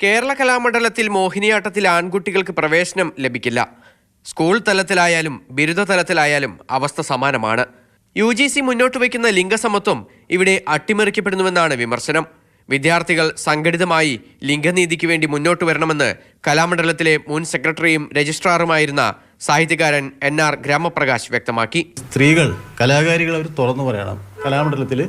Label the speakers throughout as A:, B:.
A: കേരള കലാമണ്ഡലത്തിൽ മോഹിനിയാട്ടത്തിൽ ആൺകുട്ടികൾക്ക് പ്രവേശനം ലഭിക്കില്ല. സ്കൂൾ തലത്തിലായാലും ബിരുദ തലത്തിലായാലും അവസ്ഥ സമാനമാണ്. UGC മുന്നോട്ട് വയ്ക്കുന്ന ലിംഗസമത്വം ഇവിടെ അട്ടിമറിക്കപ്പെടുന്നുവെന്നാണ് വിമർശനം. വിദ്യാർത്ഥികൾ സംഘടിതമായി ലിംഗനീതിക്ക് വേണ്ടി മുന്നോട്ട് വരണമെന്ന് കലാമണ്ഡലത്തിലെ മുൻ സെക്രട്ടറിയും രജിസ്ട്രാറുമായിരുന്ന സാഹിത്യകാരൻ NR ഗ്രാമപ്രകാശ് വ്യക്തമാക്കി.
B: സ്ത്രീകൾ കലാകാരികൾ അവർ തുറന്നു പറയണം, കലാമണ്ഡലത്തിൽ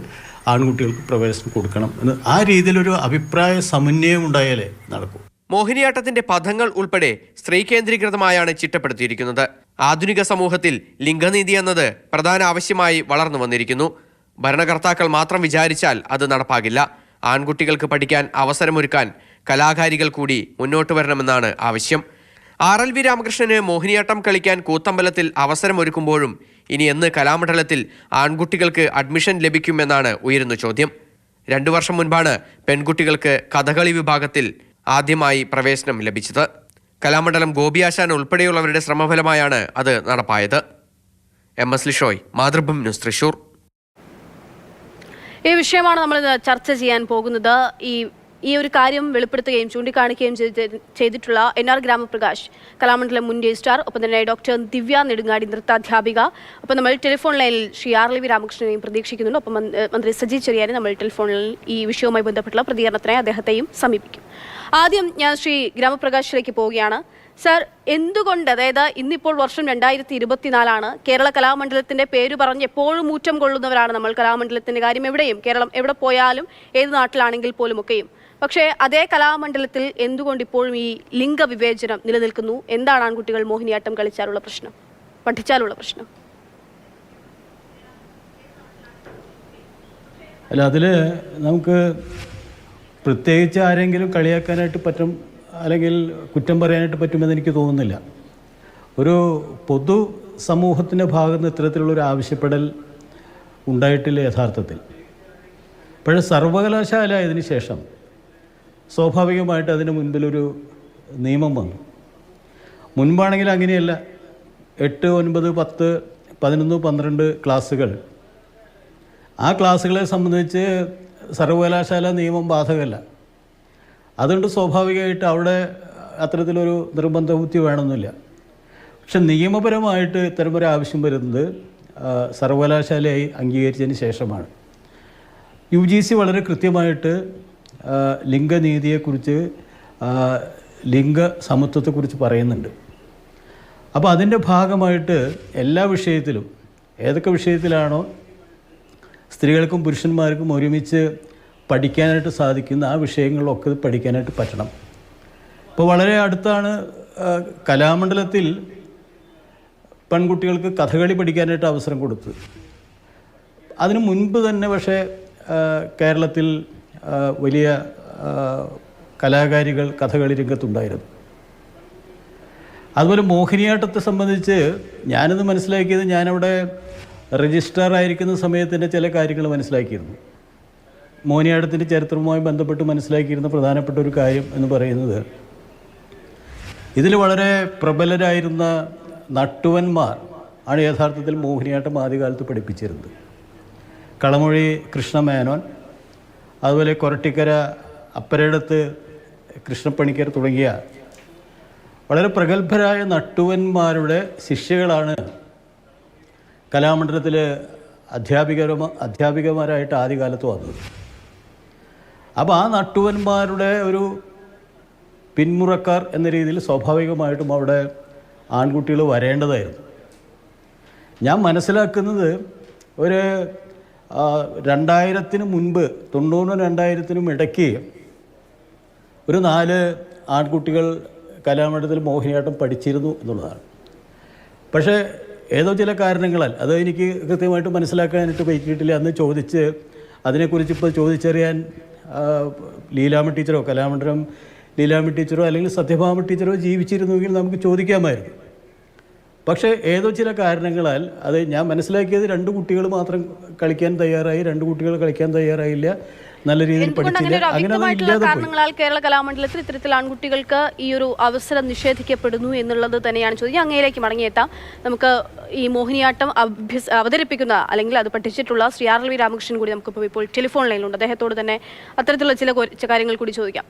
B: ആൺകുട്ടികൾക്ക് പ്രവേശനം കൊടുക്കണം എന്ന് ആ രീതിയിലൊരു അഭിപ്രായ സമന്വയം ഉണ്ടായാലേ നടക്കൂ.
A: മോഹിനിയാട്ടത്തിന്റെ പദങ്ങൾ ഉൾപ്പെടെ സ്ത്രീ കേന്ദ്രീകൃതമായാണ് ചിട്ടപ്പെടുത്തിയിരിക്കുന്നത്. ആധുനിക സമൂഹത്തിൽ ലിംഗനീതി എന്നത് പ്രധാന ആവശ്യമായി വളർന്നു വന്നിരിക്കുന്നു. ഭരണകർത്താക്കൾ മാത്രം വിചാരിച്ചാൽ അത് നടപ്പാകില്ല. ആൺകുട്ടികൾക്ക് പഠിക്കാൻ അവസരമൊരുക്കാൻ കലാകാരികൾ കൂടി മുന്നോട്ട് വരണമെന്നാണ് ആവശ്യം. RLV രാമകൃഷ്ണന് മോഹിനിയാട്ടം കളിക്കാൻ കൂത്തമ്പലത്തിൽ അവസരമൊരുക്കുമ്പോഴും ഇനി എന്ന് കലാമണ്ഡലത്തിൽ ആൺകുട്ടികൾക്ക് അഡ്മിഷൻ ലഭിക്കുമെന്നാണ് ഉയരുന്ന ചോദ്യം. 2 വർഷം മുൻപാണ് പെൺകുട്ടികൾക്ക് കഥകളി വിഭാഗത്തിൽ ആദ്യമായി പ്രവേശനം ലഭിച്ചത്. കലാമണ്ഡലം ഗോപിയാശാൻ ഉൾപ്പെടെയുള്ളവരുടെ ശ്രമഫലമായാണ് അത് നടപ്പായത്. MS Lishoy, Mathrubhumi news, Thrissur.
C: ഈ വിഷയമാണ് നമ്മൾ ചർച്ച ചെയ്യാൻ പോകുന്നത്. ഈ ഒരു കാര്യം വെളിപ്പെടുത്തുകയും ചൂണ്ടിക്കാണിക്കുകയും ചെയ്തിട്ടുള്ള NR ഗ്രാമപ്രകാശ്, കലാമണ്ഡലം മുൻ രജിസ്ട്രാർ, ഒപ്പം തന്നെ ഡോക്ടർ ദിവ്യ നെടുങ്ങാടി, നൃത്താധ്യാപിക. ഒപ്പം നമ്മൾ ടെലിഫോൺ ലൈനിൽ ശ്രീ RLV രാമകൃഷ്ണനെയും പ്രതീക്ഷിക്കുന്നുണ്ട്. ഒപ്പം മന്ത്രി സജി ചെറിയാനെ നമ്മൾ ടെലിഫോണിൽ ഈ വിഷയവുമായി ബന്ധപ്പെട്ടുള്ള പ്രതികരണത്തിനായി അദ്ദേഹത്തെയും സമീപിക്കും. ആദ്യം ഞാൻ ശ്രീ ഗ്രാമപ്രകാശിലേക്ക് പോവുകയാണ്. സർ, എന്തുകൊണ്ട്, അതായത് ഇന്നിപ്പോൾ വർഷം 2024 കേരള കലാമണ്ഡലത്തിന്റെ പേര് പറഞ്ഞ് എപ്പോഴും ഊറ്റം കൊള്ളുന്നവരാണ് നമ്മൾ. കലാമണ്ഡലത്തിന്റെ കാര്യം എവിടെയും, കേരളം എവിടെ പോയാലും ഏത് നാട്ടിലാണെങ്കിൽ പോലും ഒക്കെയും. പക്ഷേ അതേ കലാമണ്ഡലത്തിൽ എന്തുകൊണ്ട് ഇപ്പോഴും ഈ ലിംഗവിവേചനം നിലനിൽക്കുന്നു? എന്താണ് ആൺകുട്ടികൾ മോഹിനിയാട്ടം കളിച്ചാലുള്ള പ്രശ്നം, പഠിച്ചാലുള്ള പ്രശ്നം?
B: അല്ല, അതിൽ നമുക്ക് പ്രത്യേകിച്ച് ആരെങ്കിലും കളിയാക്കാനായിട്ട് പറ്റും അല്ലെങ്കിൽ കുറ്റം പറയാനായിട്ട് പറ്റുമെന്ന് എനിക്ക് തോന്നുന്നില്ല. ഒരു പൊതു സമൂഹത്തിൻ്റെ ഭാഗത്ത് നിന്ന് ഇത്തരത്തിലുള്ളൊരു ആവശ്യപ്പെടൽ ഉണ്ടായിട്ടില്ല യഥാർത്ഥത്തിൽ. പക്ഷേ സർവകലാശാല ഇതിന് ശേഷം സ്വാഭാവികമായിട്ട് അതിന് മുൻപിലൊരു നിയമം വന്നു. മുൻപാണെങ്കിൽ അങ്ങനെയല്ല. 8, 9, 10, 11, 12 ക്ലാസ്സുകൾ, ആ ക്ലാസ്സുകളെ സംബന്ധിച്ച് സർവകലാശാല നിയമം ബാധകമല്ല. അതുകൊണ്ട് സ്വാഭാവികമായിട്ട് അവിടെ അത്തരത്തിലൊരു നിർബന്ധ ബുദ്ധി വേണമെന്നില്ല. പക്ഷെ നിയമപരമായിട്ട് ഇത്തരമൊരു ആവശ്യം വരുന്നത് സർവകലാശാലയായി അംഗീകരിച്ചതിന് ശേഷമാണ്. UGC വളരെ കൃത്യമായിട്ട് ലിംഗനീതിയെക്കുറിച്ച്, ലിംഗ സമത്വത്തെക്കുറിച്ച് പറയുന്നുണ്ട്. അപ്പോൾ അതിൻ്റെ ഭാഗമായിട്ട് എല്ലാ വിഷയത്തിലും, ഏതൊക്കെ വിഷയത്തിലാണോ സ്ത്രീകൾക്കും പുരുഷന്മാർക്കും ഒരുമിച്ച് പഠിക്കാനായിട്ട് സാധിക്കുന്ന ആ വിഷയങ്ങളിലൊക്കെ പഠിക്കാനായിട്ട് പറ്റണം. ഇപ്പോൾ വളരെ അടുത്താണ് കലാമണ്ഡലത്തിൽ പെൺകുട്ടികൾക്ക് കഥകളി പഠിക്കാനായിട്ട് അവസരം കൊടുത്തത്. അതിനു മുൻപ് തന്നെ പക്ഷേ കേരളത്തിൽ വലിയ കലാകാരികൾ കഥകളി രംഗത്തുണ്ടായിരുന്നു. അതുപോലെ മോഹിനിയാട്ടത്തെ സംബന്ധിച്ച് ഞാനിത് മനസ്സിലാക്കിയത്, ഞാനവിടെ രജിസ്ട്രാർ ആയിരിക്കുന്ന സമയത്തിൻ്റെ ചില കാര്യങ്ങൾ മനസ്സിലാക്കിയിരുന്നു. മോഹിനിയാട്ടത്തിൻ്റെ ചരിത്രവുമായി ബന്ധപ്പെട്ട് മനസ്സിലാക്കിയിരുന്ന പ്രധാനപ്പെട്ട ഒരു കാര്യം എന്ന് പറയുന്നത്, ഇതിൽ വളരെ പ്രബലരായിരുന്ന നട്ടുവന്മാർ ആണ് യഥാർത്ഥത്തിൽ മോഹിനിയാട്ടം ആദ്യകാലത്ത് പഠിപ്പിച്ചിരുന്നത്. കളമൊഴി കൃഷ്ണമേനോൻ, അതുപോലെ കൊരട്ടിക്കര അപ്പരയിടത്ത് കൃഷ്ണപ്പണിക്കർ തുടങ്ങിയ വളരെ പ്രഗത്ഭരായ നട്ടുവന്മാരുടെ ശിഷ്യകളാണ് കലാമണ്ഡലത്തിൽ അധ്യാപികമാരായിട്ട് ആദ്യകാലത്ത് വന്നത്. അപ്പോൾ ആ നട്ടുവന്മാരുടെ ഒരു പിന്മുറക്കാർ എന്ന രീതിയിൽ സ്വാഭാവികമായിട്ടും അവിടെ ആൺകുട്ടികൾ വരേണ്ടതായിരുന്നു. ഞാൻ മനസ്സിലാക്കുന്നത് ഒരു 2000-ന് മുൻപ്, 90-2000-നും ഇടയ്ക്ക് ഒരു 4 ആൺകുട്ടികൾ കലാമണ്ഡലത്തിൽ മോഹിനിയാട്ടം പഠിച്ചിരുന്നു എന്നുള്ളതാണ്. പക്ഷേ ഏതോ ചില കാരണങ്ങളാൽ, അത് എനിക്ക് കൃത്യമായിട്ട് മനസ്സിലാക്കാനായിട്ട് പറ്റിയിട്ടില്ല. അന്ന് ചോദിച്ച് അതിനെക്കുറിച്ച് ഇപ്പോൾ ചോദിച്ചറിയാൻ ലീലാമ്മ ടീച്ചറോ, കലാമണ്ഡലം ലീലാമ്മ ടീച്ചറോ അല്ലെങ്കിൽ സത്യഭാമ ടീച്ചറോ ജീവിച്ചിരുന്നുവെങ്കിൽ നമുക്ക് ചോദിക്കാമായിരുന്നു. പക്ഷേ ഏതോ ചില കാരണങ്ങളാൽ, അത് ഞാൻ മനസ്സിലാക്കിയത് 2 കുട്ടികൾ മാത്രം കളിക്കാൻ തയ്യാറായി, 2 കുട്ടികൾ കളിക്കാൻ തയ്യാറായില്ല, നല്ല രീതിയിൽ
C: എന്തുകൊണ്ട് അങ്ങനെ ഒരു അവ്യക്തമായിട്ടുള്ള കാരണങ്ങളാൽ കേരള കലാമണ്ഡലത്തിൽ ഇത്തരത്തിൽ ആൺകുട്ടികൾക്ക് ഈ ഒരു അവസരം നിഷേധിക്കപ്പെടുന്നു എന്നുള്ളത് തന്നെയാണ് ചോദ്യം. അങ്ങയിലേക്ക് മടങ്ങിയെത്താം. നമുക്ക് ഈ മോഹിനിയാട്ടം അവതരിപ്പിക്കുന്ന അല്ലെങ്കിൽ അത് പഠിച്ചിട്ടുള്ള Shri R. L. V. Ramakrishnan കൂടി നമുക്കിപ്പോൾ ഇപ്പോൾ ടെലിഫോൺ ലൈനിലുണ്ട്. അദ്ദേഹത്തോട് തന്നെ അത്തരത്തിലുള്ള ചില കാര്യങ്ങൾ കൂടി ചോദിക്കാം.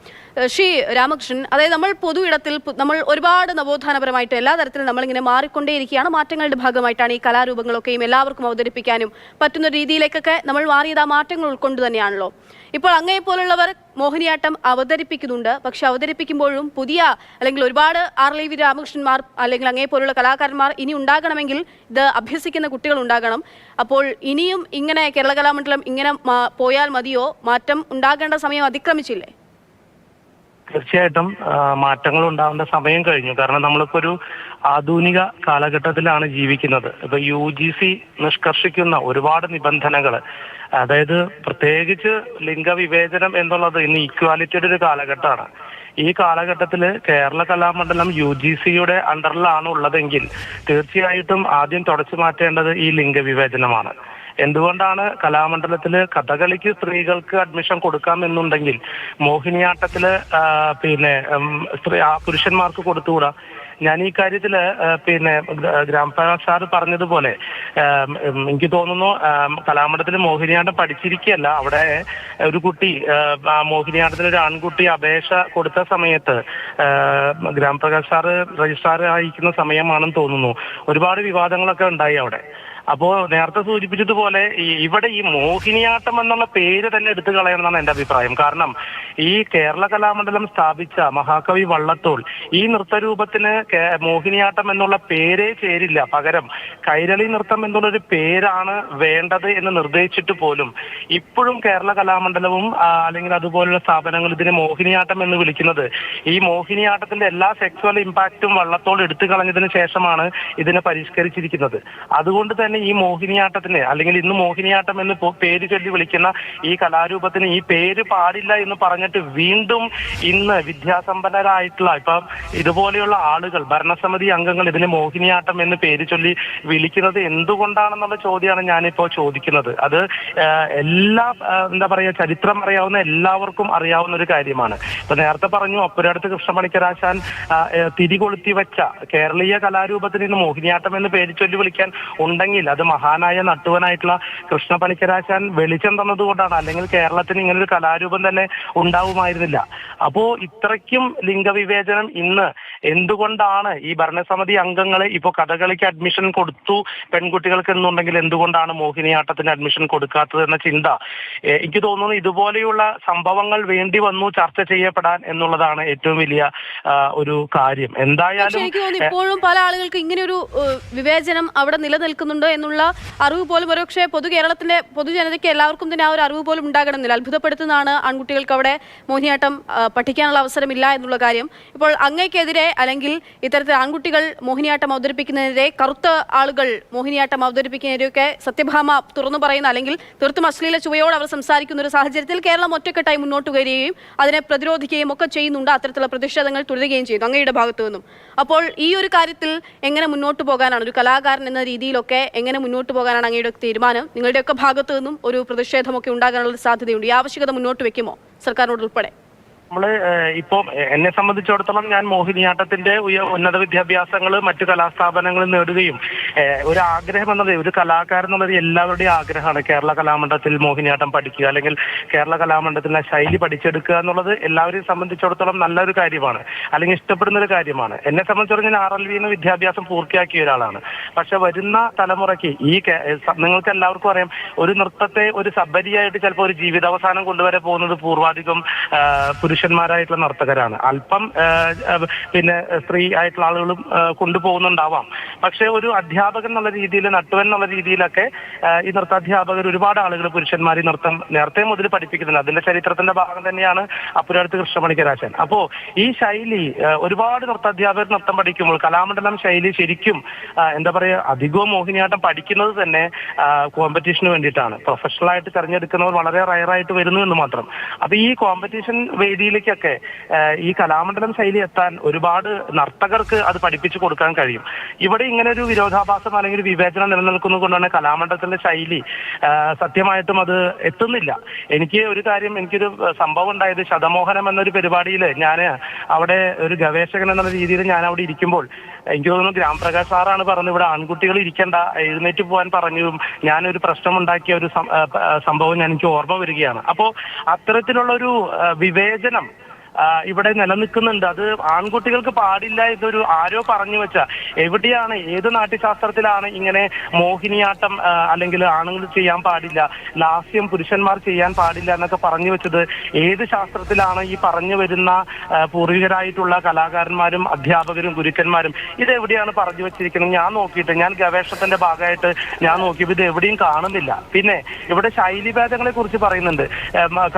C: ശ്രീ രാമകൃഷ്ണൻ, അതായത് നമ്മൾ പൊതു ഇടത്തിൽ നമ്മൾ ഒരുപാട് നവോത്ഥാനപരമായിട്ട് എല്ലാ തരത്തിലും നമ്മളിങ്ങനെ മാറിക്കൊണ്ടേയിരിക്കുകയാണ്. മാറ്റങ്ങളുടെ ഭാഗമായിട്ടാണ് ഈ കലാരൂപങ്ങളൊക്കെയും എല്ലാവർക്കും അവതരിപ്പിക്കാനും പറ്റുന്ന രീതിയിലേക്കൊക്കെ നമ്മൾ മാറിയത് ആ മാറ്റങ്ങൾ ഉൾക്കൊണ്ട് തന്നെയാണല്ലോ. ഇപ്പോൾ അങ്ങയെപ്പോലുള്ളവർ മോഹിനിയാട്ടം അവതരിപ്പിക്കുന്നുണ്ട്. പക്ഷെ അവതരിപ്പിക്കുമ്പോഴും പുതിയ അല്ലെങ്കിൽ ഒരുപാട് ആർ. എൽ. വി. രാമകൃഷ്ണന്മാർ അല്ലെങ്കിൽ അങ്ങയെപ്പോലുള്ള കലാകാരന്മാർ ഇനി ഉണ്ടാകണമെങ്കിൽ ഇത് അഭ്യസിക്കുന്ന കുട്ടികൾ ഉണ്ടാകണം. അപ്പോൾ ഇനിയും ഇങ്ങനെ കേരള കലാമണ്ഡലം ഇങ്ങനെ പോയാൽ മതിയോ? മാറ്റം ഉണ്ടാകേണ്ട സമയം അതിക്രമിച്ചില്ലേ?
D: തീർച്ചയായിട്ടും മാറ്റങ്ങൾ ഉണ്ടാവേണ്ട സമയം കഴിഞ്ഞു. കാരണം നമ്മളിപ്പോ ഒരു ആധുനിക കാലഘട്ടത്തിലാണ് ജീവിക്കുന്നത്. ഇപ്പൊ UGC നിഷ്കർഷിക്കുന്ന ഒരുപാട് നിബന്ധനകൾ, അതായത് പ്രത്യേകിച്ച് ലിംഗവിവേചനം എന്നുള്ളത് ഇന്ന് ഈക്വാലിറ്റിയുടെ ഒരു കാലഘട്ടമാണ്. ഈ കാലഘട്ടത്തിൽ കേരള കലാമണ്ഡലം UGCയുടെ അണ്ടറിലാണ് ഉള്ളതെങ്കിൽ തീർച്ചയായിട്ടും ആദ്യം തുടച്ചു മാറ്റേണ്ടത് ഈ ലിംഗവിവേചനമാണ്. എന്തുകൊണ്ടാണ് കലാമണ്ഡലത്തില് കഥകളിക്ക് സ്ത്രീകൾക്ക് അഡ്മിഷൻ കൊടുക്കാമെന്നുണ്ടെങ്കിൽ മോഹിനിയാട്ടത്തില് പുരുഷന്മാർക്ക് കൊടുത്തുകൂടാ? ഞാൻ ഈ കാര്യത്തില് ഗ്രാമപ്രകാശ് സാറ് പറഞ്ഞതുപോലെ എനിക്ക് തോന്നുന്നു കലാമണ്ഡലത്തിൽ മോഹിനിയാട്ടം പഠിച്ചിരിക്കുകയല്ല. അവിടെ ഒരു കുട്ടി മോഹിനിയാട്ടത്തിന് ഒരു ആൺകുട്ടി അപേക്ഷ കൊടുത്ത സമയത്ത് ഗ്രാമപ്രകാശ് സാറ് രജിസ്ട്രാർ ആയിരിക്കുന്ന സമയമാണെന്ന് തോന്നുന്നു. ഒരുപാട് വിവാദങ്ങളൊക്കെ ഉണ്ടായി അവിടെ. അപ്പോ നേരത്തെ സൂചിപ്പിച്ചതുപോലെ ഇവിടെ ഈ മോഹിനിയാട്ടം എന്നുള്ള പേര് തന്നെ എടുത്തു കളയണമെന്നാണ് എന്റെ അഭിപ്രായം. കാരണം ഈ കേരള കലാമണ്ഡലം സ്ഥാപിച്ച മഹാകവി വള്ളത്തോൾ ഈ നൃത്തരൂപത്തിന് മോഹിനിയാട്ടം എന്നുള്ള പേരേ ചേരില്ല, പകരം കൈരളി നൃത്തം എന്നുള്ളൊരു പേരാണ് വേണ്ടത് എന്ന് നിർദ്ദേശിച്ചിട്ട് പോലും ഇപ്പോഴും കേരള കലാമണ്ഡലവും അല്ലെങ്കിൽ അതുപോലുള്ള സ്ഥാപനങ്ങൾ ഇതിനെ മോഹിനിയാട്ടം എന്ന് വിളിക്കുന്നത് ഈ മോഹിനിയാട്ടത്തിന്റെ എല്ലാ സെക്സ്വൽ ഇമ്പാക്റ്റും വള്ളത്തോൾ എടുത്തു കളഞ്ഞതിന് ശേഷമാണ് ഇതിനെ പരിഷ്കരിച്ചിരിക്കുന്നത്. അതുകൊണ്ട് തന്നെ ഈ മോഹിനിയാട്ടത്തിന് അല്ലെങ്കിൽ ഇന്ന് മോഹിനിയാട്ടം എന്ന് പേര് ചൊല്ലി വിളിക്കുന്ന ഈ കലാരൂപത്തിന് ഈ പേര് പാടില്ല എന്ന് പറഞ്ഞിട്ട് വീണ്ടും ഇന്ന് വിദ്യാസമ്പന്നരായിട്ടുള്ള ഇപ്പം ഇതുപോലെയുള്ള ആളുകൾ, ഭരണസമിതി അംഗങ്ങൾ ഇതിനെ മോഹിനിയാട്ടം എന്ന് പേര് ചൊല്ലി വിളിക്കുന്നത് എന്തുകൊണ്ടാണെന്നുള്ള ചോദ്യമാണ് ഞാനിപ്പോ ചോദിക്കുന്നത്. അത് എല്ലാ ചരിത്രം അറിയാവുന്ന എല്ലാവർക്കും അറിയാവുന്ന ഒരു കാര്യമാണ്. ഇപ്പൊ നേരത്തെ പറഞ്ഞു അപ്പുരടുത്ത് കൃഷ്ണപണിക്കരാശാൻ തിരികൊളുത്തി വെച്ച കേരളീയ കലാരൂപത്തിന് ഇന്ന് മോഹിനിയാട്ടം എന്ന് പേര് ചൊല്ലി വിളിക്കാൻ ഉണ്ടെങ്കിൽ അത് മഹാനായ നട്ടുവനായിട്ടുള്ള കൃഷ്ണപണിക്കരാശാൻ വെളിച്ചം തന്നതുകൊണ്ടാണ്. അല്ലെങ്കിൽ കേരളത്തിന് ഇങ്ങനൊരു കലാരൂപം തന്നെ ഉണ്ടാവുമായിരുന്നില്ല. അപ്പോ ഇത്രയ്ക്കും ലിംഗവിവേചനം ഇന്ന് എന്തുകൊണ്ടാണ് ഈ ഭരണസമിതി അംഗങ്ങളെ ഇപ്പോ കഥകളിക്ക് അഡ്മിഷൻ കൊടുത്തു പെൺകുട്ടികൾക്ക് എന്നുണ്ടെങ്കിൽ എന്തുകൊണ്ടാണ് മോഹിനിയാട്ടത്തിന് അഡ്മിഷൻ കൊടുക്കാത്തത് എന്ന ചിന്ത എനിക്ക് തോന്നുന്നു ഇതുപോലെയുള്ള സംഭവങ്ങൾ വേണ്ടി വന്നു ചർച്ച ചെയ്യപ്പെടാൻ എന്നുള്ളതാണ് ഏറ്റവും വലിയ ഒരു കാര്യം. എന്തായാലും
C: ഇപ്പോഴും പല ആളുകൾക്ക് ഇങ്ങനെ ഒരു വിവേചനം അവിടെ നിലനിൽക്കുന്നുണ്ട് എന്നുള്ള അറിവ് പോലും ഒരുപക്ഷെ കേരളത്തിന്റെ പൊതുജനതയ്ക്ക് എല്ലാവർക്കും തന്നെ ആ ഒരു അറിവ് പോലും ഉണ്ടാകണമെന്നില്ല. അത്ഭുതപ്പെടുത്തുന്നതാണ് ആൺകുട്ടികൾക്ക് അവിടെ മോഹിനിയാട്ടം പഠിക്കാനുള്ള അവസരമില്ല എന്നുള്ള കാര്യം. ഇപ്പോൾ അങ്ങയ്ക്കെതിരെ അല്ലെങ്കിൽ ഇത്തരത്തിൽ ആൺകുട്ടികൾ മോഹിനിയാട്ടം അവതരിപ്പിക്കുന്നതിനെതിരെ, കറുത്ത ആളുകൾ മോഹിനിയാട്ടം അവതരിപ്പിക്കുന്നതിനെതിരെയൊക്കെ സത്യഭാമ തുറന്നു പറയുന്ന അല്ലെങ്കിൽ തീർത്തും അശ്ലീല ചുവയോട് അവർ സംസാരിക്കുന്ന ഒരു സാഹചര്യത്തിൽ കേരളം ഒറ്റക്കെട്ടായി മുന്നോട്ട് വരികയും അതിനെ പ്രതിരോധിക്കുകയും ഒക്കെ ചെയ്യുന്നുണ്ട്. അത്തരത്തിലുള്ള പ്രതിഷേധങ്ങൾ തുടരുകയും ചെയ്യുന്നു അങ്ങയുടെ ഭാഗത്തു നിന്നും. അപ്പോൾ ഈ ഒരു കാര്യത്തിൽ എങ്ങനെ മുന്നോട്ട് പോകാനാണ്, ഒരു കലാകാരൻ എന്ന രീതിയിലൊക്കെ എങ്ങനെ മുന്നോട്ട് പോകാനാണ് അങ്ങയുടെ തീരുമാനം? നിങ്ങളുടെയൊക്കെ ഭാഗത്തു നിന്നും ഒരു പ്രതിഷേധമൊക്കെ ഉണ്ടാകാനുള്ള സാധ്യതയുണ്ട്. ഈ ആവശ്യകത മുന്നോട്ട് വെക്കുമോ സർക്കാരിനോട് ഉൾപ്പെടെ?
D: നമ്മള് ഇപ്പൊ എന്നെ സംബന്ധിച്ചിടത്തോളം ഞാൻ മോഹിനിയാട്ടത്തിന്റെ ഉന്നത വിദ്യാഭ്യാസങ്ങൾ മറ്റു കലാസ്ഥാപനങ്ങളിൽ നേടുകയും ഒരു ആഗ്രഹം എന്നത് ഒരു കലാകാരൻ എന്നുള്ളത് എല്ലാവരുടെയും ആഗ്രഹമാണ്. കേരള കലാമണ്ഡലത്തിൽ മോഹിനിയാട്ടം പഠിക്കുക അല്ലെങ്കിൽ കേരള കലാമണ്ഡലത്തിലെ ശൈലി പഠിച്ചെടുക്കുക എന്നുള്ളത് എല്ലാവരെയും സംബന്ധിച്ചിടത്തോളം നല്ലൊരു കാര്യമാണ്, അല്ലെങ്കിൽ ഇഷ്ടപ്പെടുന്ന ഒരു കാര്യമാണ്. എന്നെ സംബന്ധിച്ചിടത്തോളം ഞാൻ RLV വിദ്യാഭ്യാസം പൂർത്തിയാക്കിയ ഒരാളാണ്. പക്ഷെ വരുന്ന തലമുറയ്ക്ക് നിങ്ങൾക്ക് എല്ലാവർക്കും അറിയാം, ഒരു നൃത്തത്തെ ഒരു സബരിയായിട്ട് ചിലപ്പോൾ ഒരു ജീവിതാവസാനം കൊണ്ടുവരെ പോകുന്നത് പൂർവാധികം പുരുഷന്മാരായിട്ടുള്ള നർത്തകരാണ്. അല്പം സ്ത്രീ ആയിട്ടുള്ള ആളുകളും കൊണ്ടുപോകുന്നുണ്ടാവാം. പക്ഷെ ഒരു അധ്യാപകൻ എന്നുള്ള രീതിയിൽ, നട്ടുവൻ എന്നുള്ള രീതിയിലൊക്കെ ഈ നൃത്താധ്യാപകർ ഒരുപാട് ആളുകൾ പുരുഷന്മാർ ഈ നൃത്തം നേരത്തെ മുതൽ പഠിപ്പിക്കുന്നുണ്ട്. അതിന്റെ ചരിത്രത്തിന്റെ ഭാഗം തന്നെയാണ് അപ്പുരടുത്ത് കൃഷ്ണപണിക്കരാശൻ. അപ്പോ ഈ ശൈലി ഒരുപാട് നൃത്താധ്യാപകർ നൃത്തം പഠിക്കുമ്പോൾ കലാമണ്ഡലം ശൈലി ശരിക്കും അധികവും മോഹിനിയാട്ടം പഠിക്കുന്നത് തന്നെ കോമ്പറ്റീഷന് വേണ്ടിയിട്ടാണ്. പ്രൊഫഷണൽ ആയിട്ട് തെരഞ്ഞെടുക്കുന്നവർ വളരെ റയറായിട്ട് വരുന്നു എന്ന് മാത്രം. അപ്പൊ ഈ കോമ്പറ്റീഷൻ വേദിയിൽ യുവതികളിലേക്കൊക്കെ ഈ കലാമണ്ഡലം ശൈലി എത്താൻ ഒരുപാട് നർത്തകർക്ക് അത് പഠിപ്പിച്ചു കൊടുക്കാൻ കഴിയും. ഇവിടെ ഇങ്ങനെ ഒരു വിരോധാഭാസം അല്ലെങ്കിൽ ഒരു വിവേചനം നിലനിൽക്കുന്നത് കൊണ്ടാണ് കലാമണ്ഡലത്തിന്റെ ശൈലി സത്യമായിട്ടും അത് എത്തുന്നില്ല. എനിക്കൊരു സംഭവം ഉണ്ടായത്, ശതമോഹനം എന്നൊരു പരിപാടിയിൽ ഞാൻ അവിടെ ഒരു ഗവേഷകൻ എന്നുള്ള രീതിയിൽ ഞാൻ അവിടെ ഇരിക്കുമ്പോൾ എനിക്ക് തോന്നുന്നു ഗ്രാമപ്രകാശ് സാറാണ് പറഞ്ഞത് ഇവിടെ ആൺകുട്ടികൾ ഇരിക്കണ്ട, എഴുന്നേറ്റ് പോകാൻ പറഞ്ഞതും ഞാനൊരു പ്രശ്നമുണ്ടാക്കിയ ഒരു സംഭവം എനിക്ക് ഓർമ്മ വരികയാണ്. അപ്പോ അത്തരത്തിലുള്ള ഒരു വിവേചനം ഇവിടെ നിലനിൽക്കുന്നുണ്ട്. അത് ആൺകുട്ടികൾക്ക് പാടില്ല എന്നൊരു ആരോ പറഞ്ഞു വെച്ച, എവിടെയാണ് ഏത് നാട്യശാസ്ത്രത്തിലാണ് ഇങ്ങനെ മോഹിനിയാട്ടം അല്ലെങ്കിൽ ആണുങ്ങൾ ചെയ്യാൻ പാടില്ല, ലാസ്യം പുരുഷന്മാർ ചെയ്യാൻ പാടില്ല എന്നൊക്കെ പറഞ്ഞു വെച്ചത്? ഏത് ശാസ്ത്രത്തിലാണ് ഈ പറഞ്ഞു വരുന്ന പൂർവികരായിട്ടുള്ള കലാകാരന്മാരും അധ്യാപകരും ഗുരുക്കന്മാരും ഇതെവിടെയാണ് പറഞ്ഞു വെച്ചിരിക്കുന്നത്? ഞാൻ ഗവേഷണത്തിന്റെ ഭാഗമായിട്ട് ഞാൻ നോക്കിയപ്പോൾ ഇത് എവിടെയും കാണുന്നില്ല. പിന്നെ ഇവിടെ ശൈലിഭേദങ്ങളെ കുറിച്ച് പറയുന്നുണ്ട്.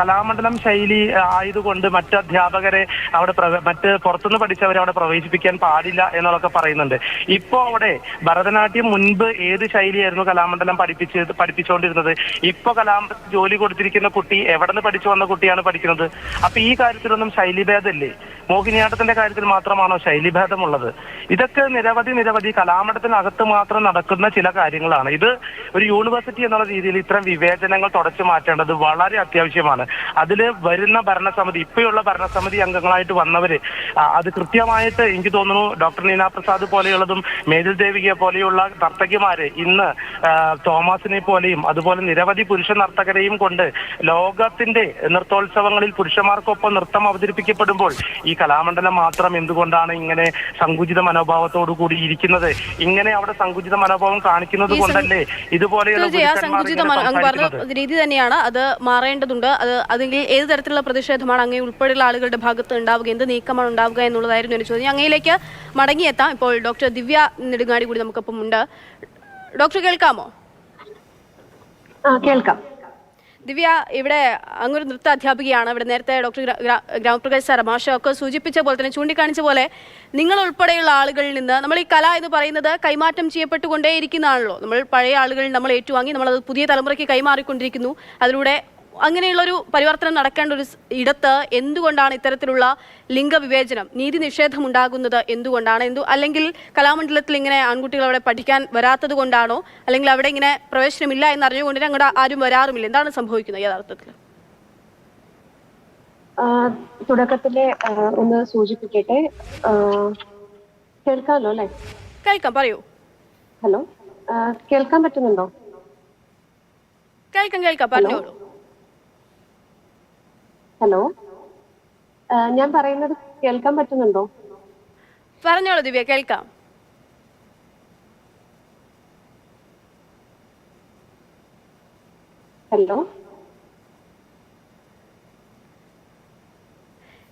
D: കലാമണ്ഡലം ശൈലി ആയതുകൊണ്ട് മറ്റ് അധ്യാപകരെ അവിടെ മറ്റ് പുറത്തുനിന്ന് പഠിച്ചവരെ അവിടെ പ്രവേശിപ്പിക്കാൻ പാടില്ല എന്നൊക്കെ പറയുന്നുണ്ട്. ഇപ്പോ അവിടെ ഭരതനാട്യം മുൻപ് ഏത് ശൈലിയായിരുന്നു കലാമണ്ഡലം പഠിപ്പിച്ചുകൊണ്ടിരുന്നത്? ഇപ്പൊ കലാമണ്ഡലം ജോലി കൊടുത്തിരിക്കുന്ന കുട്ടി എവിടെ നിന്ന് പഠിച്ചു വന്ന കുട്ടിയാണ് പഠിക്കുന്നത്? അപ്പൊ ഈ കാര്യത്തിലൊന്നും ശൈലിഭേദമില്ലേ? മോഹിനിയാട്ടത്തിന്റെ കാര്യത്തിൽ മാത്രമാണോ ശൈലിഭേദമുള്ളത്? ഇതൊക്കെ നിരവധി കലാമണ്ഡലത്തിനകത്ത് മാത്രം നടക്കുന്ന ചില കാര്യങ്ങളാണ്. ഇത് ഒരു യൂണിവേഴ്സിറ്റി എന്നുള്ള രീതിയിൽ ഇത്തരം വിവേചനങ്ങൾ തുടച്ചു മാറ്റേണ്ടത് വളരെ അത്യാവശ്യമാണ്. അതിൽ വരുന്ന ഭരണസമിതി, ഇപ്പോഴുള്ള ഭരണസമിതി അംഗങ്ങളായിട്ട് വന്നവര് അത് കൃത്യമായിട്ട്, എനിക്ക് തോന്നുന്നു ഡോക്ടർ നീന പ്രസാദ് പോലെയുള്ളതും മേതിൽ ദേവികയെ പോലെയുള്ള നർത്തകിമാര് ഇന്ന് തോമസിനെ പോലെയും അതുപോലെ നിരവധി പുരുഷ നർത്തകരെയും കൊണ്ട് ലോകത്തിന്റെ നൃത്തോത്സവങ്ങളിൽ പുരുഷന്മാർക്കൊപ്പം നൃത്തം അവതരിപ്പിക്കപ്പെടുമ്പോൾ ഈ കലാമണ്ഡലം മാത്രം എന്തുകൊണ്ടാണ് ഇങ്ങനെ സങ്കുചിത മനോഭാവത്തോടു കൂടി ഇരിക്കുന്നത്? ഇങ്ങനെ അവിടെ സങ്കുചിത മനോഭാവം കാണിക്കുന്നത് കൊണ്ടല്ലേ ഇതുപോലെയുള്ള
C: രീതി തന്നെയാണ് അത് മാറേണ്ടതുണ്ട്. അതിൽ ഏത് തരത്തിലുള്ള പ്രതിഷേധമാണ് അങ്ങേ ഉൾപ്പെടെയുള്ള ആളുകളുടെ ഭാഗത്ത് ഉണ്ടാവുക, എന്ത് നീക്കമാണ് ഉണ്ടാവുക എന്നുള്ളതായിരുന്നു എന്റെ ചോദ്യം. അങ്ങയിലേക്ക് മടങ്ങിയെത്താം. ഇപ്പോൾ ഡോക്ടർ ദിവ്യ നെടുങ്ങാടി കൂടി നമുക്കൊപ്പം ഉണ്ട്. ഡോക്ടർ കേൾക്കാമോ?
E: കേൾക്കാം.
C: ദിവ്യ, ഇവിടെ അങ്ങൊരു നൃത്ത അധ്യാപികയാണ്. ഇവിടെ നേരത്തെ ഡോക്ടർ ഗ്രാമപ്രകാശ് സാർ മാഷൊക്കെ സൂചിപ്പിച്ച പോലെ തന്നെ, ചൂണ്ടിക്കാണിച്ച പോലെ, നിങ്ങൾ ഉൾപ്പെടെയുള്ള ആളുകളിൽ നിന്ന് നമ്മൾ ഈ കല എന്ന് പറയുന്നത് കൈമാറ്റം ചെയ്യപ്പെട്ടുകൊണ്ടേയിരിക്കുന്നതാണല്ലോ. നമ്മൾ പഴയ ആളുകളിൽ നമ്മൾ ഏറ്റുവാങ്ങി നമ്മളത് പുതിയ തലമുറയ്ക്ക് കൈമാറിക്കൊണ്ടിരിക്കുന്നു. അതിലൂടെ അങ്ങനെയുള്ളൊരു പരിവർത്തനം നടക്കേണ്ട ഒരു ഇടത്ത് എന്തുകൊണ്ടാണ് ഇത്തരത്തിലുള്ള ലിംഗവിവേചനം, നീതി നിഷേധം ഉണ്ടാകുന്നത്? എന്തുകൊണ്ടാണ്? അല്ലെങ്കിൽ കലാമണ്ഡലത്തിൽ ഇങ്ങനെ ആൺകുട്ടികൾ അവിടെ പഠിക്കാൻ വരാത്തത് കൊണ്ടാണോ, അല്ലെങ്കിൽ അവിടെ ഇങ്ങനെ പ്രവേശനമില്ല എന്നറിഞ്ഞുകൊണ്ട് അങ്ങോട്ട് ആരും വരാറുമില്ല? എന്താണ് സംഭവിക്കുന്നത് യഥാർത്ഥത്തിൽ?
E: തുടക്കത്തില് ഒന്ന് സൂചിപ്പിക്കട്ടെ. കേൾക്കാമല്ലോ അല്ലെ?
C: കേൾക്കാം, പറയൂ.
E: ഹലോ, കേൾക്കാൻ പറ്റുന്നുണ്ടോ?
C: കേൾക്കാം, പറഞ്ഞോളൂ.
E: ഹലോ, ഞാൻ പറയുന്നത് കേൾക്കാൻ പറ്റുന്നുണ്ടോ?
C: പറഞ്ഞോളൂ ദിവ്യ, കേൾക്കാം.
E: ഹലോ,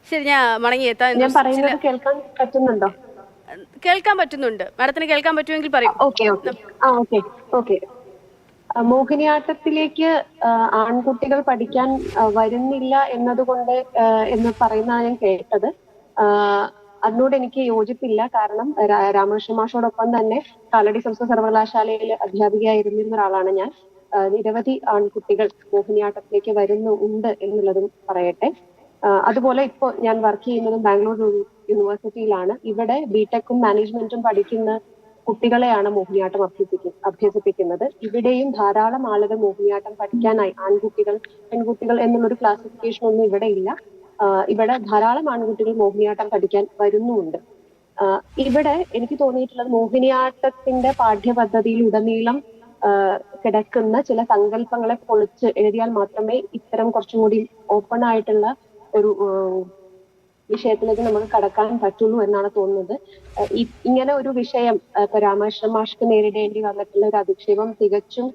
C: ശരി, ഞാൻ മടങ്ങിയെത്താം.
E: ഞാൻ പറയുന്നത് കേൾക്കാൻ പറ്റുന്നുണ്ടോ?
C: കേൾക്കാൻ പറ്റുന്നുണ്ട്. മാഡത്തിന് കേൾക്കാൻ പറ്റുമെങ്കിൽ പറയൂ.
E: ഓക്കെ. മോഹിനിയാട്ടത്തിലേക്ക് ആൺകുട്ടികൾ പഠിക്കാൻ വരുന്നില്ല എന്നതുകൊണ്ട് എന്ന് പറയുന്നതാണ് ഞാൻ കേട്ടത്. അതിനോട് എനിക്ക് യോജിപ്പില്ല. കാരണം രാമകൃഷ്ണ മാഷോടൊപ്പം തന്നെ കാലടി സംസ്കൃത സർവകലാശാലയിൽ അധ്യാപികയായിരുന്നിരുന്ന ഒരാളാണ് ഞാൻ. നിരവധി ആൺകുട്ടികൾ മോഹിനിയാട്ടത്തിലേക്ക് വരുന്നുണ്ട് എന്നുള്ളതും പറയട്ടെ. അതുപോലെ ഇപ്പോൾ ഞാൻ വർക്ക് ചെയ്യുന്നതും ബാംഗ്ലൂർ യൂണിവേഴ്സിറ്റിയിലാണ്. ഇവിടെ ബിടെക്കും മാനേജ്മെന്റും പഠിക്കുന്ന കുട്ടികളെയാണ് മോഹിനിയാട്ടം അഭ്യസിപ്പിക്കുന്നത്. ഇവിടെയും ധാരാളം ആളുകൾ മോഹിനിയാട്ടം പഠിക്കാനായി, ആൺകുട്ടികൾ പെൺകുട്ടികൾ എന്നുള്ളൊരു ക്ലാസിഫിക്കേഷൻ ഒന്നും ഇവിടെ ഇല്ല. ഇവിടെ ധാരാളം ആൺകുട്ടികൾ മോഹിനിയാട്ടം പഠിക്കാൻ വരുന്നുമുണ്ട്. ഇവിടെ എനിക്ക് തോന്നിയിട്ടുള്ളത് മോഹിനിയാട്ടത്തിന്റെ പാഠ്യപദ്ധതിയിൽ ഉടനീളം കിടക്കുന്ന ചില സങ്കല്പങ്ങളെ പൊളിച്ച് എഴുതിയാൽ മാത്രമേ ഇത്തരം കുറച്ചും കൂടി ഓപ്പൺ ആയിട്ടുള്ള ഒരു വിഷയത്തിലേക്ക് നമുക്ക് കടക്കാൻ പറ്റുള്ളൂ എന്നാണ് തോന്നുന്നത്. ഇങ്ങനെ ഒരു വിഷയം ഇപ്പൊ രാമകൃഷ്ണ മാഷ്ക്ക് നേരിടേണ്ടി വന്നിട്ടുള്ള ഒരു അധിക്ഷേപം തികച്ചും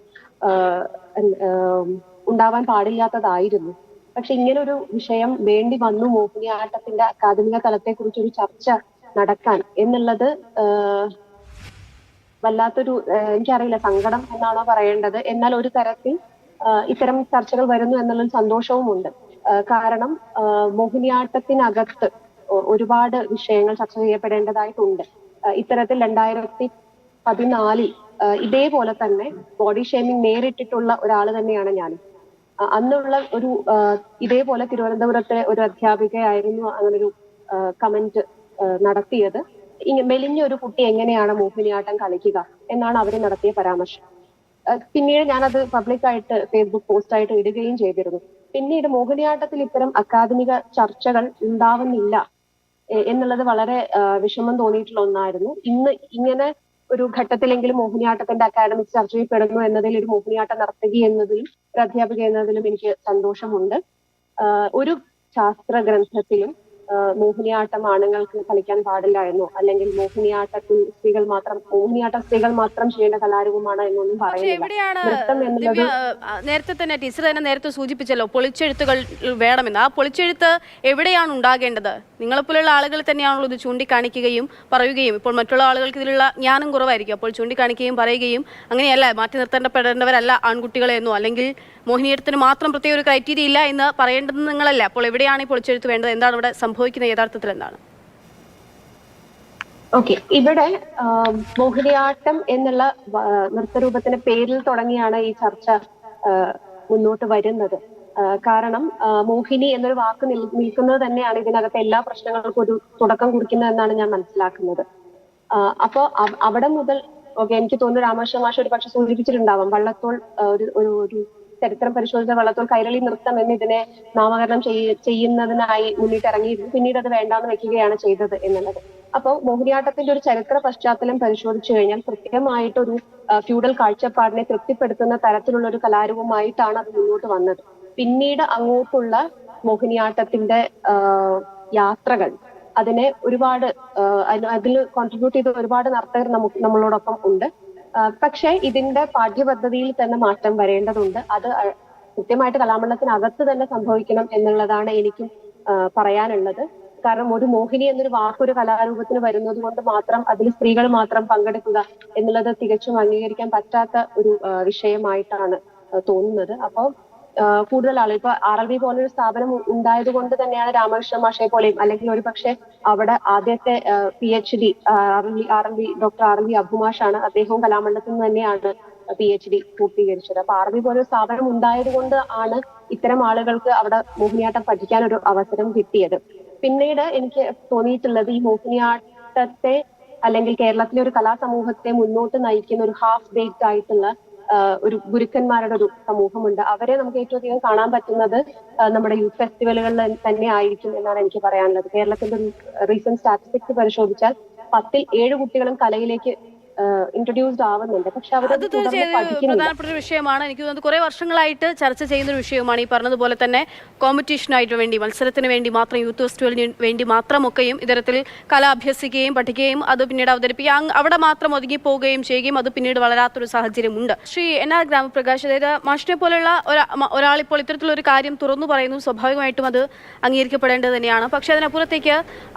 E: ഉണ്ടാവാൻ പാടില്ലാത്തതായിരുന്നു. പക്ഷെ ഇങ്ങനെ ഒരു വിഷയം വേണ്ടി വന്നു മോഹിനിയാട്ടത്തിന്റെ അക്കാദമിക തലത്തെ കുറിച്ചൊരു ചർച്ച നടക്കാൻ എന്നുള്ളത് വല്ലാത്തൊരു, എനിക്കറിയില്ല, സങ്കടം എന്നാണോ പറയേണ്ടത്. എന്നാൽ ഒരു തരത്തിൽ ഇത്തരം ചർച്ചകൾ വരുന്നു എന്നുള്ളൊരു സന്തോഷവുമുണ്ട്. കാരണം മോഹിനിയാട്ടത്തിനകത്ത് ഒരുപാട് വിഷയങ്ങൾ ചർച്ച ചെയ്യപ്പെടേണ്ടതായിട്ടുണ്ട്. ഇത്തരത്തിൽ 2014 ഇതേപോലെ തന്നെ ബോഡി ഷേമിംഗ് നേരിട്ടിട്ടുള്ള ഒരാൾ തന്നെയാണ് ഞാൻ. അന്നുള്ള ഒരു ഇതേപോലെ തിരുവനന്തപുരത്തെ ഒരു അധ്യാപികയായിരുന്നു അങ്ങനൊരു കമന്റ് നടത്തിയത്. മെലിഞ്ഞ ഒരു കുട്ടി എങ്ങനെയാണ് മോഹിനിയാട്ടം കളിക്കുക എന്നാണ് അവർ നടത്തിയ പരാമർശം. പിന്നീട് ഞാനത് പബ്ലിക്കായിട്ട് ഫേസ്ബുക്ക് പോസ്റ്റായിട്ട് ഇടുകയും ചെയ്തിരുന്നു. പിന്നീട് മോഹിനിയാട്ടത്തിൽ ഇത്തരം അക്കാദമിക ചർച്ചകൾ ഉണ്ടാവുന്നില്ല എന്നുള്ളത് വളരെ വിഷമം തോന്നിയിട്ടുള്ള ഒന്നായിരുന്നു. ഇന്ന് ഇങ്ങനെ ഒരു ഘട്ടത്തിലെങ്കിലും മോഹിനിയാട്ടത്തിന്റെ അക്കാദമിക് ചർച്ചയിൽ പെടുന്നു എന്നതിൽ ഒരു മോഹിനിയാട്ട നർത്തകി എന്നതിലും ഒരു അധ്യാപിക എന്നതിലും എനിക്ക് സന്തോഷമുണ്ട്. ഒരു ശാസ്ത്ര ഗ്രന്ഥത്തിലും മോഹിനിയാട്ടം ആണുങ്ങൾക്ക് കളിക്കാൻ പാടില്ല എന്നോ അല്ലെങ്കിൽ മോഹിനിയാട്ടത്തിൽ മോഹിനിയാട്ടം സ്ത്രീകൾ മാത്രം ചെയ്യേണ്ട കലാരൂപമാണ് എന്നൊന്നും പറയുന്നില്ല.
C: നേരത്തെ തന്നെ ടീച്ചർ തന്നെ നേരത്തെ സൂചിപ്പിച്ചല്ലോ പൊളിച്ചെഴുത്തുകൾ വേണമെന്ന്. ആ പൊളിച്ചെഴുത്ത് എവിടെയാണ് ഉണ്ടാകേണ്ടത്? നിങ്ങളെപ്പോലുള്ള ആളുകൾ തന്നെയാണല്ലോ ഇത് ചൂണ്ടിക്കാണിക്കുകയും പറയുകയും. ഇപ്പോൾ മറ്റുള്ള ആളുകൾക്ക് ഇതിലുള്ള ജ്ഞാനം കുറവായിരിക്കും. അപ്പോൾ ചൂണ്ടിക്കാണിക്കുകയും പറയുകയും അങ്ങനെയല്ല, മാറ്റി നിർത്തേണ്ടപ്പെടേണ്ടവരല്ല ആൺകുട്ടികളെന്നോ അല്ലെങ്കിൽ മോഹിനിയാട്ടത്തിന് മാത്രം പ്രത്യേക ഒരു ക്രൈറ്റീരിയ ഇല്ല എന്ന് പറയേണ്ടത് നിങ്ങളല്ല. അപ്പോൾ എവിടെയാണ് ഈ പൊളിച്ചെഴുത്ത് വേണ്ടത്? എന്താണ് ഇവിടെ സംഭവിക്കുന്നത്? യഥാർത്ഥത്തിൽ എന്താണ്?
E: ഓക്കെ, ഇവിടെ മോഹിനിയാട്ടം എന്നുള്ള നൃത്തരൂപത്തിന്റെ പേരിൽ തുടങ്ങിയാണ് ഈ ചർച്ച മുന്നോട്ട് വരുന്നത്. കാരണം മോഹിനി എന്നൊരു വാക്ക് നിൽക്കുന്നത് തന്നെയാണ് ഇതിനകത്തെ എല്ലാ പ്രശ്നങ്ങൾക്കും ഒരു തുടക്കം കുറിക്കുന്നത് എന്നാണ് ഞാൻ മനസ്സിലാക്കുന്നത്. അപ്പോ അവിടെ മുതൽ എനിക്ക് തോന്നുന്നു രാമകൃഷ്ണ മാഷ് ഒരു പക്ഷെ സൂചിപ്പിച്ചിട്ടുണ്ടാവാം, വള്ളത്തോൾ ഒരു ചരിത്രം പരിശോധിച്ച വള്ളത്തോൾ കൈരളി നൃത്തം എന്ന് ഇതിനെ നാമകരണം ചെയ്യുന്നതിനായി മുന്നിട്ടിറങ്ങിയിരുന്നു. പിന്നീട് അത് വേണ്ടാന്ന് വെക്കുകയാണ് ചെയ്തത് എന്നുള്ളത്. അപ്പോൾ മോഹിനിയാട്ടത്തിന്റെ ഒരു ചരിത്ര പശ്ചാത്തലം പരിശോധിച്ചു കഴിഞ്ഞാൽ കൃത്യമായിട്ട് ഒരു ഫ്യൂഡൽ കാഴ്ചപ്പാടിനെ തൃപ്തിപ്പെടുത്തുന്ന തരത്തിലുള്ള ഒരു കലാരൂപമായിട്ടാണ് അത് മുന്നോട്ട് വന്നത്. പിന്നീട് അങ്ങോട്ടുള്ള മോഹിനിയാട്ടത്തിന്റെ യാത്രകൾ അതിനെ ഒരുപാട് അതിൽ കോൺട്രിബ്യൂട്ട് ചെയ്ത ഒരുപാട് നർത്തകർ നമ്മളോടൊപ്പം ഉണ്ട്. പക്ഷെ ഇതിന്റെ പാഠ്യപദ്ധതിയിൽ തന്നെ മാറ്റം വരേണ്ടതുണ്ട്. അത് കൃത്യമായിട്ട് കലാമണ്ഡലത്തിനകത്ത് തന്നെ സംഭവിക്കണം എന്നുള്ളതാണ് എനിക്കും പറയാനുള്ളത്. കാരണം ഒരു മോഹിനി എന്നൊരു വാക്കൊരു കലാരൂപത്തിന് വരുന്നത് കൊണ്ട് മാത്രം അതിൽ സ്ത്രീകൾ മാത്രം പങ്കെടുക്കുക എന്നുള്ളത് തികച്ചും അംഗീകരിക്കാൻ പറ്റാത്ത ഒരു വിഷയമായിട്ടാണ് തോന്നുന്നത്. അപ്പോൾ കൂടുതൽ ആളുകൾ ഇപ്പൊ RLV പോലൊരു സ്ഥാപനം ഉണ്ടായത് കൊണ്ട് തന്നെയാണ് രാമകൃഷ്ണ മാഷയെ പോലെയും അല്ലെങ്കിൽ ഒരു പക്ഷെ അവിടെ ആദ്യത്തെ PhD RLV ഡോക്ടർ RLV അബുമാഷാണ്. അദ്ദേഹവും കലാമണ്ഡലത്തിൽ നിന്ന് തന്നെയാണ് PhD പൂർത്തീകരിച്ചത്. അപ്പൊ RLV പോലൊരു സ്ഥാപനം ഉണ്ടായത് കൊണ്ട് ആണ് ഇത്തരം ആളുകൾക്ക് അവിടെ മോഹിനിയാട്ടം പഠിക്കാൻ ഒരു അവസരം കിട്ടിയത്. പിന്നീട് എനിക്ക് തോന്നിയിട്ടുള്ളത് ഈ മോഹിനിയാട്ടത്തെ അല്ലെങ്കിൽ കേരളത്തിലെ ഒരു കലാസമൂഹത്തെ മുന്നോട്ട് നയിക്കുന്ന ഒരു ഹാഫ് ബേക്ഡ് ആയിട്ടുള്ള ഒരു ഗുരുക്കന്മാരുടെ ഒരു സമൂഹമുണ്ട്. അവരെ നമുക്ക് ഏറ്റവും അധികം കാണാൻ പറ്റുന്നത് നമ്മുടെ യൂത്ത് ഫെസ്റ്റിവലുകളിൽ തന്നെ ആയിരിക്കും എന്നാണ് എനിക്ക് പറയാനുള്ളത്. കേരളത്തിന്റെ റീസെന്റ് സ്റ്റാറ്റിസ്റ്റിക്സ് പരിശോധിച്ചാൽ 10ൽ 7 കുട്ടികളും കലയിലേക്ക് ഇൻട്രൊഡ്യൂസ്ഡ് ആവുന്നുണ്ട്. പക്ഷെ അവർ
C: പ്രധാനപ്പെട്ട ഒരു വിഷയമാണ്. എനിക്ക് തോന്നുന്നത് കുറെ വർഷങ്ങളായിട്ട് ചർച്ച ചെയ്യുന്ന ഒരു വിഷയമാണ്. ഈ പറഞ്ഞതുപോലെ തന്നെ കോമ്പറ്റീഷനായിട്ട് വേണ്ടി, മത്സരത്തിന് വേണ്ടി മാത്രം, യൂത്ത് ഫെസ്റ്റിവലിന് വേണ്ടി മാത്രമൊക്കെയും ഇത്തരത്തിൽ കല അഭ്യസിക്കുകയും പഠിക്കുകയും അത് പിന്നീട് അവതരിപ്പിക്കുകയും അവിടെ മാത്രം ഒതുങ്ങിപ്പോവുകയും ചെയ്യുകയും അത് പിന്നീട് വളരാത്തൊരു സാഹചര്യമുണ്ട്. ശ്രീ NR ഗ്രാമപ്രകാശ്, അതായത് മാഷിനെ പോലുള്ള ഒരാളിപ്പോൾ ഇത്തരത്തിലൊരു കാര്യം തുറന്നു പറയുന്നു, സ്വാഭാവികമായിട്ടും അത് അംഗീകരിക്കപ്പെടേണ്ടത് തന്നെയാണ്. പക്ഷെ അതിനപ്പുറത്തേക്ക്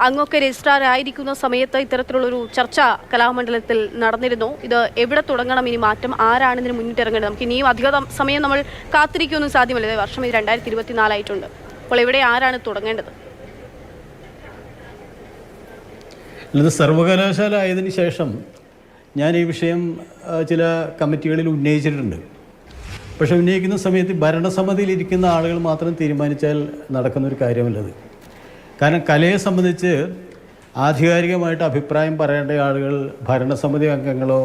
C: അങ്ങൊക്കെ രജിസ്ട്രാർ ആയിരിക്കുന്ന സമയത്ത് ഇത്തരത്തിലുള്ളൊരു ചർച്ച കലാമണ്ഡലത്തിൽ നടന്നിരുന്നു. ഇത് എവിടെ തുടങ്ങണം, ഇനി മാറ്റം ആരാണ് ഇതിന് മുന്നിട്ടിറങ്ങേണ്ടത്? നമുക്ക് ഇനിയും അധിക സമയം നമ്മൾ കാത്തിരിക്കുകയൊന്നും സാധ്യമല്ല. വർഷം 2024 ആയിട്ടുണ്ട്. അപ്പോൾ എവിടെ ആരാണ് തുടങ്ങേണ്ടത്?
B: ഇത് സർവകലാശാല ആയതിനു ശേഷം ഞാൻ ഈ വിഷയം ചില കമ്മിറ്റികളിൽ ഉന്നയിച്ചിട്ടുണ്ട്. പക്ഷെ ഉന്നയിക്കുന്ന സമയത്ത് ഭരണസമിതിയിലിരിക്കുന്ന ആളുകൾ മാത്രം തീരുമാനിച്ചാൽ നടക്കുന്നൊരു കാര്യമല്ലത്. കാരണം കലയെ സംബന്ധിച്ച് ആധികാരികമായിട്ട് അഭിപ്രായം പറയേണ്ട ആളുകൾ ഭരണസമിതി അംഗങ്ങളോ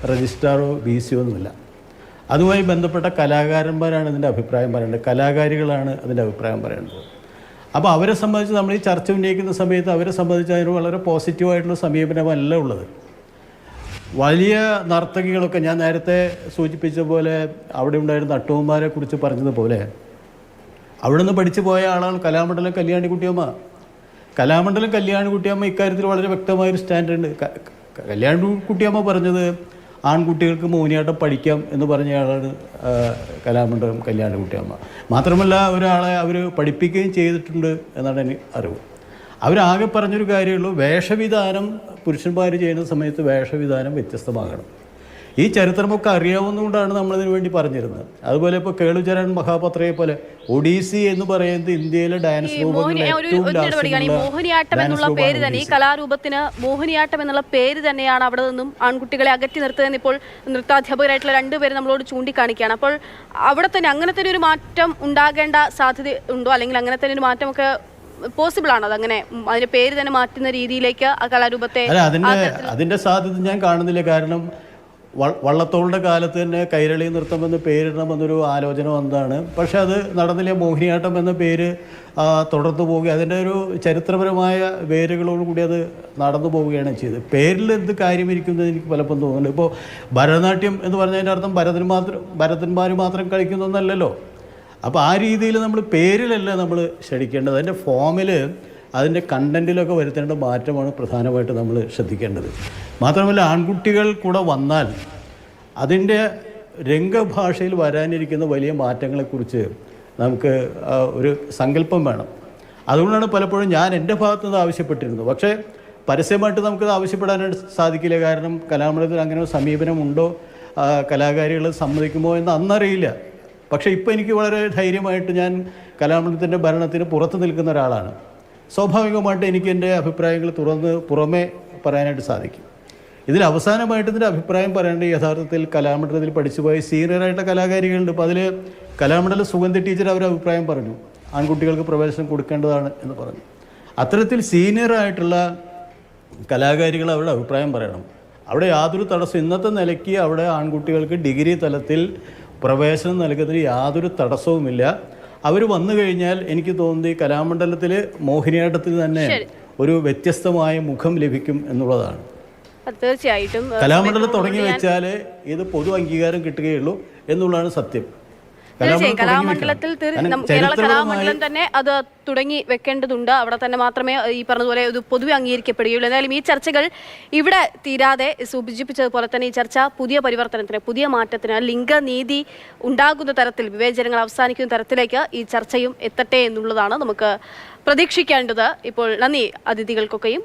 B: രജിസ്ട്രാറോ VC ഒന്നുമില്ല. അതുമായി ബന്ധപ്പെട്ട കലാകാരന്മാരാണ് ഇതിൻ്റെ അഭിപ്രായം പറയേണ്ടത്, കലാകാരികളാണ് അതിൻ്റെ അഭിപ്രായം പറയേണ്ടത്. അപ്പോൾ അവരെ സംബന്ധിച്ച് നമ്മൾ ഈ ചർച്ച ഉന്നയിക്കുന്ന സമയത്ത് അവരെ സംബന്ധിച്ച് അതിന് വളരെ പോസിറ്റീവായിട്ടുള്ള സമീപനമല്ല ഉള്ളത്. വലിയ നർത്തകികളൊക്കെ ഞാൻ നേരത്തെ സൂചിപ്പിച്ച പോലെ അവിടെ ഉണ്ടായിരുന്ന നട്ടുവന്മാരെ കുറിച്ച് പറഞ്ഞതുപോലെ അവിടെ നിന്ന് പഠിച്ചു പോയ ആളാണ് കലാമണ്ഡലം കല്യാണിക്കുട്ടിയമ്മ. കലാമണ്ഡലം കല്യാണിക്കുട്ടിയമ്മ ഇക്കാര്യത്തിൽ വളരെ വ്യക്തമായൊരു സ്റ്റാൻഡുണ്ട്. കല്യാണിക്കുട്ടിയമ്മ പറഞ്ഞത് ആൺകുട്ടികൾക്ക് മോഹിനിയാട്ടം പഠിക്കാം എന്ന് പറഞ്ഞയാളാണ് കലാമണ്ഡലം കല്യാണിക്കുട്ടിയമ്മ. മാത്രമല്ല ഒരാളെ അവർ പഠിപ്പിക്കുകയും ചെയ്തിട്ടുണ്ട് എന്നാണ് എനിക്ക് അറിവ്. അവരാകെ പറഞ്ഞൊരു കാര്യമുള്ളൂ, വേഷവിധാനം പുരുഷന്മാർ ചെയ്യുന്ന സമയത്ത് വേഷവിധാനം വ്യത്യസ്തമാകണം. ഈ ചരിത്രമൊക്കെ അറിയാവുന്നതുകൊണ്ടാണ് നമ്മളിതിനു വേണ്ടി പറഞ്ഞിരുന്നത്. അതുപോലെ ഇപ്പോൾ കേളുചരൺ മഹാപാത്രയെ പോലെ ഒഡീസി എന്ന് പറയുന്നത് ഇന്ത്യയിലെ ഡാൻസ്
C: ഈ മോഹിനിയാട്ടം എന്നുള്ള പേര് തന്നെ, ഈ കലാരൂപത്തിന് മോഹിനിയാട്ടം എന്നുള്ള പേര് തന്നെയാണ് അവിടെ നിന്നും ആൺകുട്ടികളെ അകറ്റി നിർത്തുന്നതെന്ന് ഇപ്പോൾ നൃത്താധ്യാപകരായിട്ടുള്ള രണ്ടുപേരും നമ്മളോട് ചൂണ്ടിക്കാണിക്കുകയാണ്. അപ്പോൾ അവിടെ തന്നെ അങ്ങനത്തെ ഒരു മാറ്റം ഉണ്ടാകേണ്ട സാധ്യത ഉണ്ടോ, അല്ലെങ്കിൽ അങ്ങനത്തെ ഒരു മാറ്റമൊക്കെ പോസിബിൾ ആണോ? അതങ്ങനെ അതിന്റെ പേര് തന്നെ മാറ്റുന്ന രീതിയിലേക്ക് ആ കലാരൂപത്തെ
B: അതിന്റെ സാധ്യത ഞാൻ കാണുന്നില്ല. കാരണം വള്ളത്തോളുടെ കാലത്ത് തന്നെ കൈരളി നൃത്തം എന്ന് പേരിടണമെന്നൊരു ആലോചന വന്നതാണ്. പക്ഷെ അത് നടന്നില്ല. മോഹിനിയാട്ടം എന്ന പേര് തുടർന്നു പോവുക, അതിൻ്റെ ഒരു ചരിത്രപരമായ വേരുകളോടുകൂടി അത് നടന്നു പോവുകയാണ് ചെയ്തത്. പേരിൽ എന്ത് കാര്യമിരിക്കുന്നത് എനിക്ക് പലപ്പോഴും തോന്നുന്നുണ്ട്. ഇപ്പോൾ ഭരതനാട്യം എന്ന് പറഞ്ഞതിൻ്റെ അർത്ഥം ഭരതന്മാർ മാത്രം കളിക്കുന്നൊന്നല്ലല്ലോ. അപ്പോൾ ആ രീതിയിൽ നമ്മൾ പേരിലല്ല നമ്മൾ ശ്രദ്ധിക്കേണ്ടത്, അതിൻ്റെ ഫോമിൽ അതിൻ്റെ കണ്ടൻറ്റിലൊക്കെ വരുത്തേണ്ട മാറ്റമാണ് പ്രധാനമായിട്ട് നമ്മൾ ശ്രദ്ധിക്കേണ്ടത്. മാത്രമല്ല ആൺകുട്ടികൾ കൂടെ വന്നാൽ അതിൻ്റെ രംഗഭാഷയിൽ വരാനിരിക്കുന്ന വലിയ മാറ്റങ്ങളെക്കുറിച്ച് നമുക്ക് ഒരു സങ്കല്പം വേണം. അതുകൊണ്ടാണ് പലപ്പോഴും ഞാൻ എൻ്റെ ഭാഗത്തു നിന്ന് ആവശ്യപ്പെട്ടിരുന്നത്. പക്ഷേ പരസ്യമായിട്ട് നമുക്കത് ആവശ്യപ്പെടാനായിട്ട് സാധിക്കില്ല. കാരണം കലാമണ്ഡലത്തിൽ അങ്ങനെ ഒരു സമീപനമുണ്ടോ, കലാകാരികൾ സമ്മതിക്കുമോ എന്ന് അന്നറിയില്ല. പക്ഷേ ഇപ്പോൾ എനിക്ക് വളരെ ധൈര്യമായിട്ട് ഞാൻ കലാമണ്ഡലത്തിൻ്റെ ഭരണത്തിന് പുറത്ത് നിൽക്കുന്ന ഒരാളാണ്. സ്വാഭാവികമായിട്ട് എനിക്ക് എൻ്റെ അഭിപ്രായങ്ങൾ പുറമേ പറയാനായിട്ട് സാധിക്കും. ഇതിൽ അവസാനമായിട്ട് ഇതിൻ്റെ അഭിപ്രായം പറയേണ്ടത് യഥാർത്ഥത്തിൽ കലാമണ്ഡലത്തിൽ പഠിച്ചുപോയ സീനിയറായിട്ടുള്ള കലാകാരികളുണ്ട്. അപ്പോൾ അതിൽ കലാമണ്ഡലം സുഗന്ധി ടീച്ചർ അവർ അഭിപ്രായം പറഞ്ഞു, ആൺകുട്ടികൾക്ക് പ്രവേശനം കൊടുക്കേണ്ടതാണ് എന്ന് പറഞ്ഞു. അത്തരത്തിൽ സീനിയറായിട്ടുള്ള കലാകാരികൾ അവരുടെ അഭിപ്രായം പറയണം. അവിടെ യാതൊരു തടസ്സം, ഇന്നത്തെ നിലയ്ക്ക് അവിടെ ആൺകുട്ടികൾക്ക് ഡിഗ്രി തലത്തിൽ പ്രവേശനം നൽകുന്നതിന് യാതൊരു തടസ്സവുമില്ല. അവർ വന്നു കഴിഞ്ഞാൽ എനിക്ക് തോന്നുന്നത് ഈ കലാമണ്ഡലത്തിൽ മോഹിനിയാട്ടത്തിൽ തന്നെ ഒരു വ്യത്യസ്തമായ മുഖം ലഭിക്കും എന്നുള്ളതാണ്.
C: തീർച്ചയായിട്ടും
B: കലാമണ്ഡലം തുടങ്ങി വെച്ചാൽ ഇത് പൊതു അംഗീകാരം കിട്ടുകയുള്ളൂ എന്നുള്ളതാണ് സത്യം.
C: കലാമണ്ഡലത്തിൽ കേരള കലാമണ്ഡലം തന്നെ അത് തുടങ്ങി വെക്കേണ്ടതുണ്ട്. അവിടെ തന്നെ മാത്രമേ ഈ പറഞ്ഞതുപോലെ ഇത് പൊതുവെ അംഗീകരിക്കപ്പെടുകയുള്ളൂ. എന്തായാലും ഈ ചർച്ചകൾ ഇവിടെ തീരാതെ സൂചിപ്പിച്ചതുപോലെ തന്നെ ഈ ചർച്ച പുതിയ പരിവർത്തനത്തിന്, പുതിയ മാറ്റത്തിന്, ലിംഗനീതി ഉണ്ടാകുന്ന തരത്തിൽ, വിവേചനങ്ങൾ അവസാനിക്കുന്ന തരത്തിലേക്ക് ഈ ചർച്ചയും എത്തട്ടെ എന്നുള്ളതാണ് നമുക്ക് പ്രതീക്ഷിക്കേണ്ടത്. ഇപ്പോൾ നന്ദി അതിഥികൾക്കൊക്കെയും.